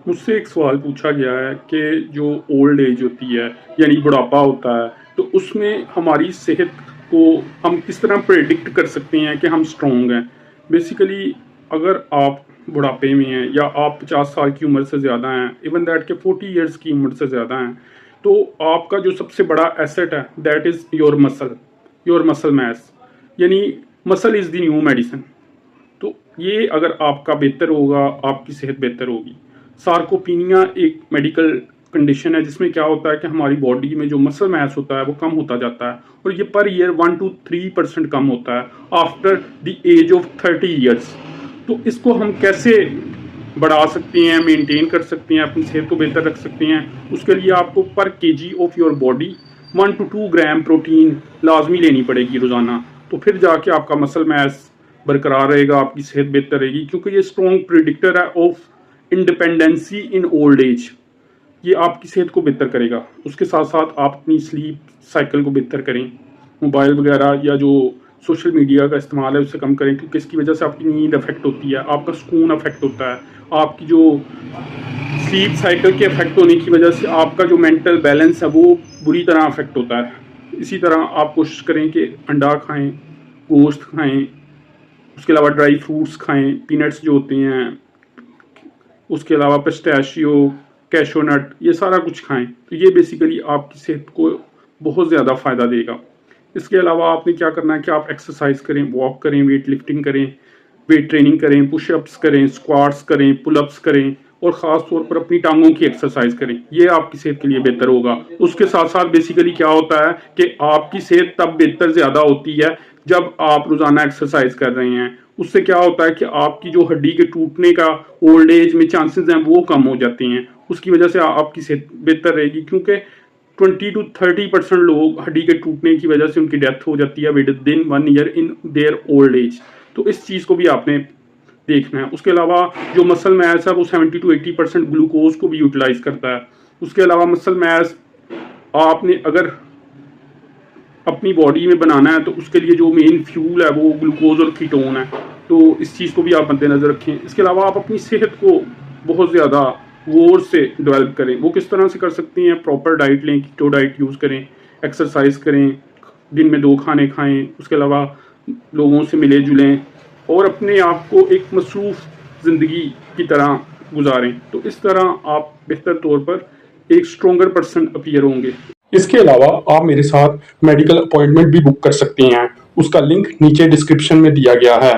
मुझसे एक सवाल पूछा गया है कि जो ओल्ड एज होती है यानी बुढ़ापा होता है तो उसमें हमारी सेहत को हम किस तरह प्रेडिक्ट कर सकते हैं कि हम स्ट्रॉन्ग हैं। बेसिकली अगर आप बुढ़ापे में हैं या आप 50 साल की उम्र से ज़्यादा हैं, इवन दैट के 40 ईयर्स की उम्र से ज़्यादा हैं, तो आपका जो सबसे बड़ा एसेट है that is your muscle mass, यानी muscle is the new medicine. तो ये अगर आपका बेहतर होगा, आपकी सेहत बेहतर होगी। सार्कोपीनिया एक मेडिकल कंडीशन है जिसमें क्या होता है कि हमारी बॉडी में जो मसल मैस होता है वो कम होता जाता है और ये पर ईयर 1 to 3% कम होता है after the age of 30 years. तो इसको हम कैसे बढ़ा सकते हैं, मेंटेन कर सकते हैं, अपनी सेहत को बेहतर रख सकते हैं। उसके लिए आपको पर KG of your body 1 to 2 gram protein लाजमी लेनी पड़ेगी रोज़ाना। तो फिर जाके आपका मसल मैस बरकरार रहेगा, आपकी सेहत बेहतर रहेगी, क्योंकि ये स्ट्रॉन्ग प्रिडिक्टर है of independency in old age. ये आपकी सेहत को बेहतर करेगा। उसके साथ साथ आप अपनी स्लीप साइकिल को बेहतर करें, मोबाइल वगैरह या जो सोशल मीडिया का इस्तेमाल है उससे कम करें, क्योंकि इसकी वजह से आपकी नींद अफेक्ट होती है, आपका सुकून अफेक्ट होता है, आपकी जो स्लीप साइकिल के अफेक्ट होने की वजह से आपका जो मेंटल बैलेंस है वो बुरी तरह अफेक्ट होता है। इसी तरह आप कोशिश करें कि अंडा खाएं, गोश्त खाएं, उसके अलावा ड्राई फ्रूट्स खाएं, पीनट्स जो होते हैं, उसके अलावा पिस्ताशियो, कैशो नट, ये सारा कुछ खाएं। तो ये बेसिकली आपकी सेहत को बहुत ज़्यादा फ़ायदा देगा। इसके अलावा आपने क्या करना है कि आप एक्सरसाइज करें, वॉक करें, वेट लिफ्टिंग करें, वेट ट्रेनिंग करें, पुशअप्स करें, स्क्वाट्स करें, पुलअप्स करें और ख़ास तौर पर अपनी टांगों की एक्सरसाइज करें। ये आपकी सेहत के लिए बेहतर होगा। उसके साथ साथ बेसिकली क्या होता है कि आपकी सेहत तब बेहतर ज़्यादा होती है जब आप रोज़ाना एक्सरसाइज कर रहे हैं। उससे क्या होता है कि आपकी जो हड्डी के टूटने का ओल्ड एज में चांसेस हैं वो कम हो जाते हैं। उसकी वजह से आपकी सेहत बेहतर रहेगी, क्योंकि 20 to 30% लोग हड्डी के टूटने की वजह से उनकी डेथ हो जाती है with in 1 year in their old age. तो इस चीज़ को भी आपने देखना है। उसके अलावा जो मसल मैस है वो 70 to 80% ग्लूकोज को भी यूटिलाइज करता है। उसके अलावा मसल मैस आपने अगर अपनी बॉडी में बनाना है तो उसके लिए जो मेन फ्यूल है वो ग्लूकोज और कीटोन है। तो इस चीज़ को भी आप मद्देनज़र रखें। इसके अलावा आप अपनी सेहत को बहुत ज़्यादा गौर से डेवलप करें। वो किस तरह से कर सकती हैं? प्रॉपर डाइट लें, कीटो डाइट यूज़ करें, एक्सरसाइज करें, दिन में 2 खाने खाएं, उसके अलावा लोगों से मिले जुलें और अपने आप को एक मसरूफ़ ज़िंदगी की तरह गुजारें। तो इस तरह आप बेहतर तौर पर एक स्ट्रॉन्गर पर्सन अपीयर होंगे। इसके अलावा आप मेरे साथ मेडिकल अपॉइंटमेंट भी बुक कर सकते हैं। उसका लिंक नीचे डिस्क्रिप्शन में दिया गया है।